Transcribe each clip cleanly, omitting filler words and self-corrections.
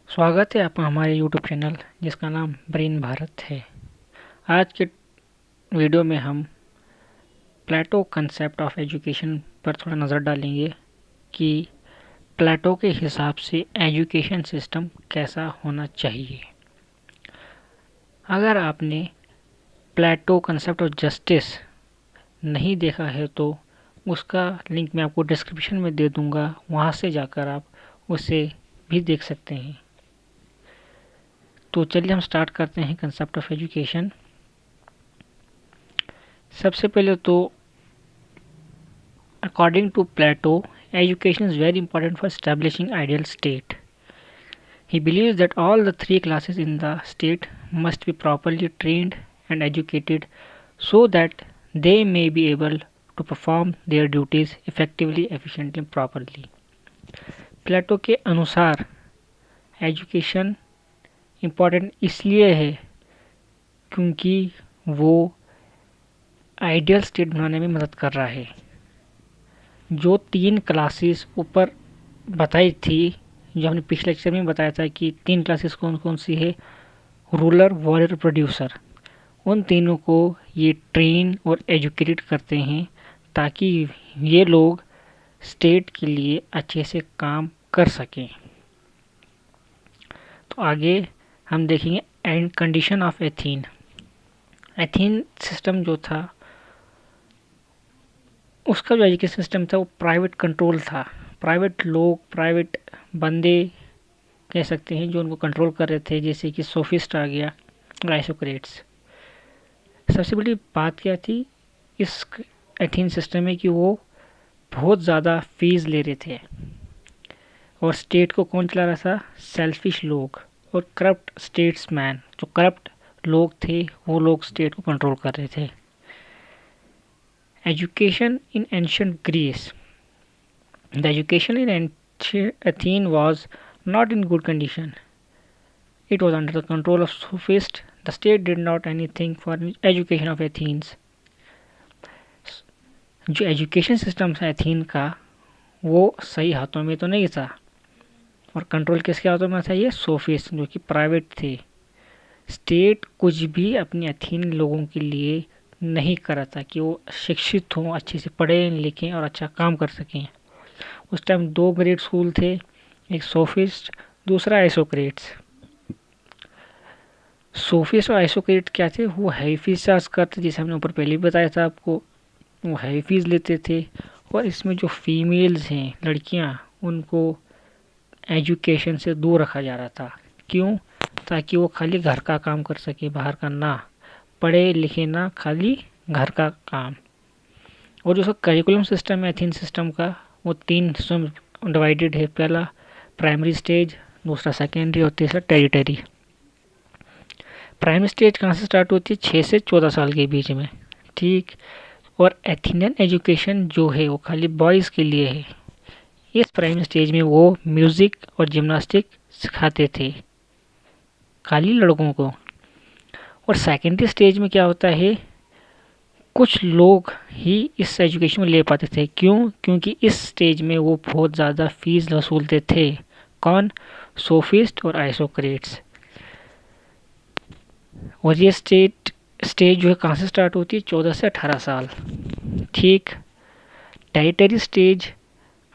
स्वागत है आपका हमारे YouTube चैनल जिसका नाम ब्रेन भारत है। आज के वीडियो में हम प्लेटो कंसेप्ट ऑफ एजुकेशन पर थोड़ा नज़र डालेंगे कि प्लेटो के हिसाब से एजुकेशन सिस्टम कैसा होना चाहिए। अगर आपने प्लेटो कंसेप्ट ऑफ जस्टिस नहीं देखा है तो उसका लिंक मैं आपको डिस्क्रिप्शन में दे दूंगा, वहाँ से जाकर आप उसे भी देख सकते हैं। तो चलिए हम स्टार्ट करते हैं कंसेप्ट ऑफ एजुकेशन। सबसे पहले तो according to Plato, education is very important for establishing ideal state. He believes that all the three classes in the state must be properly trained and educated so that they may be able to perform their duties effectively, efficiently, properly. प्लेटो के अनुसार education important इसलिए है क्योंकि वो ideal state बनाने में मदद कर रहा है। जो 3 क्लासेस ऊपर बताई थी, जो हमने पिछले लेक्चर में बताया था कि 3 क्लासेस कौन कौन सी है, रूलर, वॉरियर, प्रोड्यूसर, उन तीनों को ये ट्रेन और एजुकेट करते हैं ताकि ये लोग स्टेट के लिए अच्छे से काम कर सकें। तो आगे हम देखेंगे and condition of ethene. Ethene system जो था, उसका जो एजुकेशन सिस्टम था वो प्राइवेट कंट्रोल था। प्राइवेट लोग, प्राइवेट बंदे कह सकते हैं जो उनको कंट्रोल कर रहे थे, जैसे कि सोफिस्ट आ गया, आइसोक्रेट्स। सबसे बड़ी बात क्या थी इस एथीन सिस्टम में कि वो बहुत ज़्यादा फीस ले रहे थे और स्टेट को कौन चला रहा था? सेल्फिश लोग और करप्ट स्टेट्समैन। जो करप्ट लोग थे वो लोग स्टेट को कंट्रोल कर रहे थे। Education in ancient Greece. The education in ancient Athens was not in good condition. It was under the control of sophists. The state did not anything for education of Athens. जो education system था ethene का वो सही हाथों में तो नहीं था, और कंट्रोल किसके हाथों में था? ये सोफिस्ट जो कि प्राइवेट थे। स्टेट कुछ भी अपने एथीन लोगों के लिए नहीं कर रहा था कि वो शिक्षित हों, अच्छे से पढ़ें लिखें और अच्छा काम कर सकें। उस टाइम 2 ग्रेड स्कूल थे, एक सोफिस्ट, दूसरा आइसोक्रेट्स। सोफिस्ट और आइसोक्रेट क्या थे? वो हैवी फीस चार्ज करते, जैसे हमने ऊपर पहले भी बताया था आपको, वो हैवी फीस लेते थे। और इसमें जो फीमेल्स हैं, लड़कियां, उनको एजुकेशन से दूर रखा जा रहा था। क्यों? ताकि वो खाली घर का काम कर सके, बाहर का ना पढ़े लिखे, ना खाली घर का काम। और जो करिकुलम सिस्टम है एथीन सिस्टम का, वो 3 हिस्सों में डिवाइडेड है। पहला प्राइमरी स्टेज, दूसरा सेकेंडरी और तीसरा टेरिटरी। प्राइमरी स्टेज कहाँ से स्टार्ट होती है? 6 से 14 साल के बीच में, ठीक। और एथीनियन एजुकेशन जो है वो खाली बॉयज़ के लिए है। इस प्राइमरी स्टेज में वो म्यूज़िक और जिम्नास्टिक सिखाते थे खाली लड़कों को। और सेकेंडरी स्टेज में क्या होता है, कुछ लोग ही इस एजुकेशन में ले पाते थे। क्यों? क्योंकि इस स्टेज में वो बहुत ज़्यादा फीस वसूलते थे। कौन? सोफिस्ट और आइसोक्रेट्स। और ये स्टेज जो है कहाँ से स्टार्ट होती है? 14 से 18 साल, ठीक। टेरिटरी स्टेज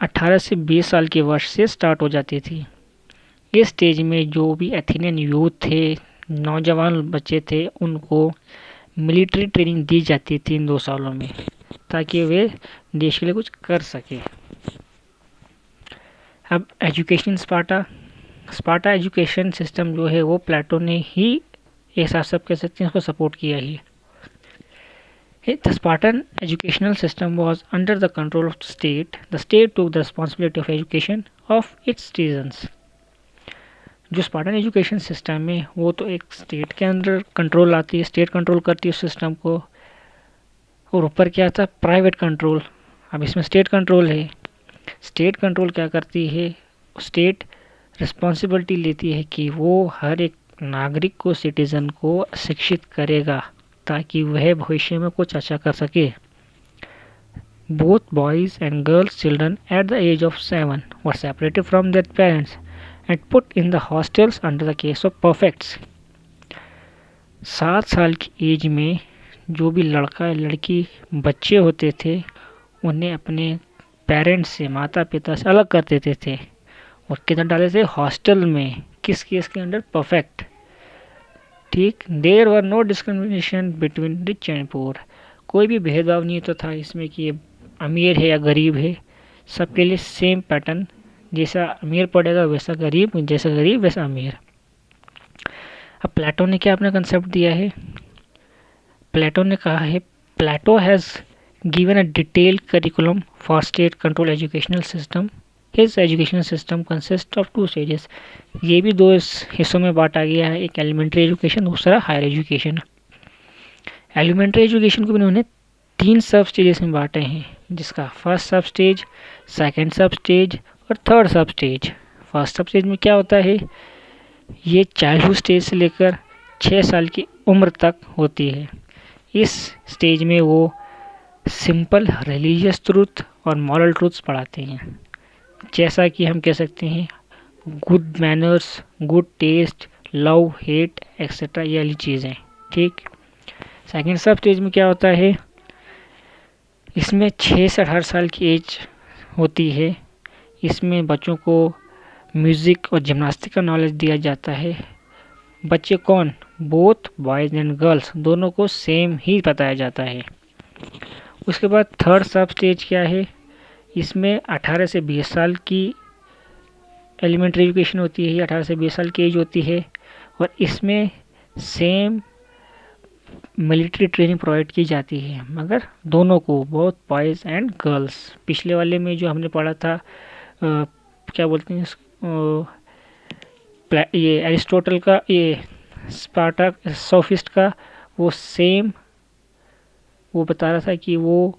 18 से 20 साल के वर्ष से स्टार्ट हो जाती थी। इस स्टेज में जो भी एथेनियन यूथ थे, नौजवान बच्चे थे, उनको मिलिट्री ट्रेनिंग दी जाती थी इन 2 सालों में, ताकि वे देश के लिए कुछ कर सके। अब एजुकेशन स्पार्टा एजुकेशन सिस्टम जो है वो प्लेटो ने ही, ऐसा सब कह सकते हैं, उसको सपोर्ट किया ही। The Spartan educational system was under the control of the state. The state took the responsibility of education of its citizens. जो स्पार्टन एजुकेशन सिस्टम है वो तो एक स्टेट के अंदर कंट्रोल आती है, स्टेट कंट्रोल करती है उस सिस्टम को। और ऊपर क्या था? Private control. अब इसमें स्टेट कंट्रोल है। स्टेट कंट्रोल क्या करती है? स्टेट रिस्पॉन्सिबिलिटी लेती है कि वो हर एक नागरिक को, सिटीजन को शिक्षित करेगा ताकि वह भविष्य में कुछ अच्छा कर सके। Both boys and girls children at the age of 7 were separated from their parents and put in the hostels under the case of perfects. 7 साल की एज में जो भी लड़का लड़की बच्चे होते थे उन्हें अपने पेरेंट्स से, माता पिता से अलग कर देते थे और किधर डाले थे? हॉस्टल में। किस केस के अंडर? परफेक्ट। ठीक। There were no discrimination between rich and poor. कोई भी भेदभाव नहीं तो था इसमें कि ये अमीर है या गरीब है, सबके लिए सेम पैटर्न, जैसा अमीर पड़ेगा वैसा गरीब, जैसा गरीब वैसा अमीर। अब प्लेटो ने क्या अपना कंसेप्ट दिया है? प्लेटो ने कहा है, Plato has given a detailed curriculum for state control educational system. His educational system consist of 2 stages. ये भी 2 हिस्सों में बांटा गया है, एक एलिमेंट्री एजुकेशन, दूसरा हायर एजुकेशन। एलिमेंट्री एजुकेशन को भी उन्होंने 3 सब स्टेजेस में बांटे हैं, जिसका फर्स्ट सब स्टेज, सेकेंड सब स्टेज और थर्ड सब स्टेज। फर्स्ट सब स्टेज में क्या होता है? ये चाइल्डहुड स्टेज से लेकर 6 साल की उम्र तक होती है। इस स्टेज में वो सिंपल रिलीजियस ट्रूथ और मॉरल ट्रूथ्स पढ़ाते हैं, जैसा कि हम कह सकते हैं good manners, good taste, love, hate etcetera, ये वाली चीज़ें। ठीक। सेकेंड सब स्टेज में क्या होता है? इसमें 6 से 18 साल की एज होती है। इसमें बच्चों को म्यूज़िक और जिम्नास्टिक का नॉलेज दिया जाता है। बच्चे कौन? बोथ बॉयज़ एंड गर्ल्स, दोनों को सेम ही बताया जाता है। उसके बाद थर्ड सब स्टेज क्या है? इसमें 18 से 20 साल की एलिमेंट्री एजुकेशन होती है, 18 से 20 साल की एज होती है और इसमें सेम मिलिट्री ट्रेनिंग प्रोवाइड की जाती है, मगर दोनों को, बोथ बॉयज़ एंड गर्ल्स। पिछले वाले में जो हमने पढ़ा था क्या बोलते हैं ये एरिस्टोटल का, ये स्पार्टा सोफिस्ट का, वो सेम वो बता रहा था कि वो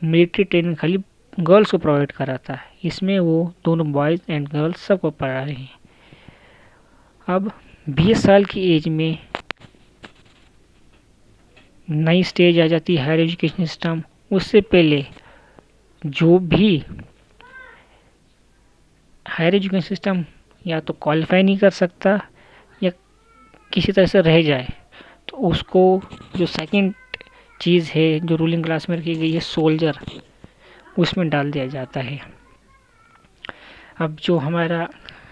मिलिट्री ट्रेनिंग खाली गर्ल्स को प्रोवाइड कर रहा था। इसमें वो दोनों बॉयज़ एंड गर्ल्स सबको पढ़ा रहे हैं। अब 20 साल की एज में नई स्टेज आ जाती है, हायर एजुकेशन सिस्टम। उससे पहले जो भी हायर एजुकेशन सिस्टम या तो क्वालिफाई नहीं कर सकता या किसी तरह से रह जाए, तो उसको जो सेकंड चीज़ है जो रूलिंग क्लास में रखी गई है, सोल्जर, उसमें डाल दिया जाता है। अब जो हमारा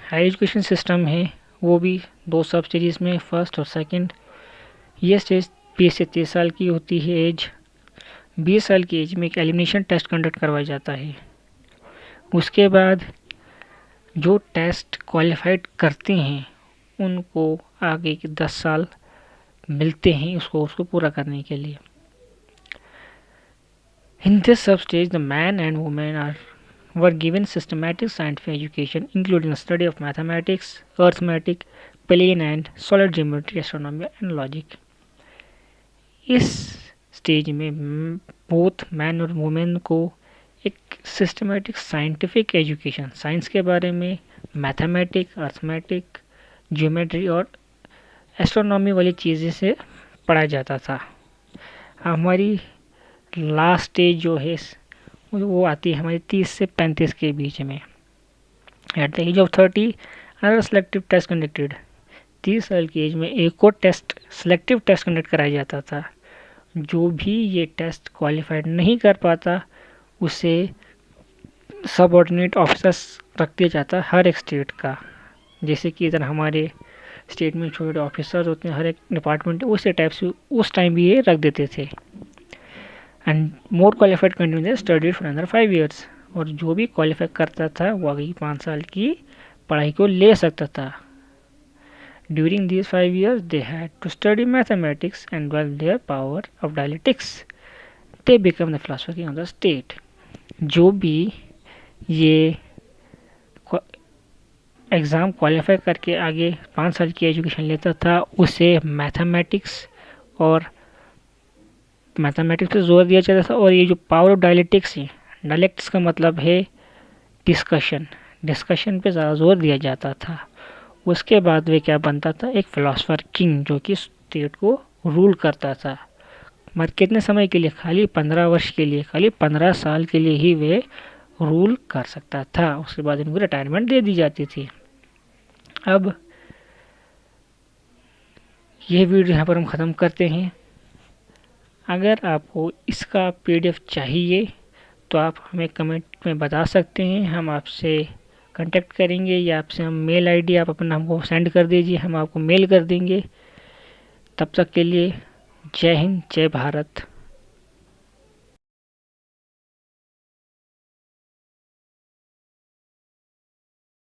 हायर एजुकेशन सिस्टम है वो भी 2 सब स्टेजेस में, फर्स्ट और सेकंड। ये स्टेज 20 से 30 साल की होती है एज। 20 साल की एज में एक एलिमिनेशन टेस्ट कंडक्ट करवाया जाता है। उसके बाद जो टेस्ट क्वालिफाइड करते हैं उनको आगे के 10 साल मिलते हैं उसको पूरा करने के लिए। In this substage, the man and woman were given systematic scientific education, including the study of mathematics, arithmetic, plane and solid geometry, astronomy and logic. इस स्टेज में बोथ मैन और वुमेन को एक सिस्टमेटिक साइंटिफिक एजुकेशन, साइंस के बारे में, mathematic, arithmetic, geometry और astronomy वाली चीज़ें से पढ़ाया जाता था। हमारी लास्ट स्टेज जो है वो आती है हमारी 30 से 35 के बीच में। At the age of 30 another selective test conducted. 30 साल की एज में एक और टेस्ट, सेलेक्टिव टेस्ट कंडक्ट कराया जाता था। जो भी ये टेस्ट क्वालिफाइड नहीं कर पाता उसे सबऑर्डिनेट ऑफिसर्स रख दिया जाता हर एक स्टेट का। जैसे कि इधर हमारे स्टेट में छोटे ऑफिसर्स होते हैं हर एक डिपार्टमेंट, उसी टाइप से उस टाइम भी ये रख देते थे। And more qualified continue studied for अंदर 5 years। और जो भी क्वालिफाई करता था वो आगे 5 साल की पढ़ाई को ले सकता था। During these 5 years they had to study mathematics and develop their power of dialectics. They become the philosophy of the state. जो भी ये एग्ज़ाम क्वालिफाई करके आगे 5 साल की एजुकेशन लेता था उसे मैथमेटिक्स पे जोर दिया जाता था। और ये जो पावर ऑफ डायलेक्टिक्स है, डायलेक्टिक्स का मतलब है डिस्कशन पे ज़्यादा जोर दिया जाता था। उसके बाद वे क्या बनता था? एक फिलोसफर किंग, जो कि स्टेट को रूल करता था। मगर कितने समय के लिए? खाली 15 वर्ष के लिए, खाली 15 साल के लिए ही वे रूल कर सकता था। उसके बाद इनको रिटायरमेंट दे दी जाती थी। अब यह वीडियो यहाँ पर हम ख़त्म करते हैं। अगर आपको इसका PDF चाहिए तो आप हमें कमेंट में बता सकते हैं, हम आपसे कांटेक्ट करेंगे, या आपसे हम मेल ID आप अपना हमको सेंड कर दीजिए, हम आपको मेल कर देंगे। तब तक के लिए जय हिंद, जय भारत।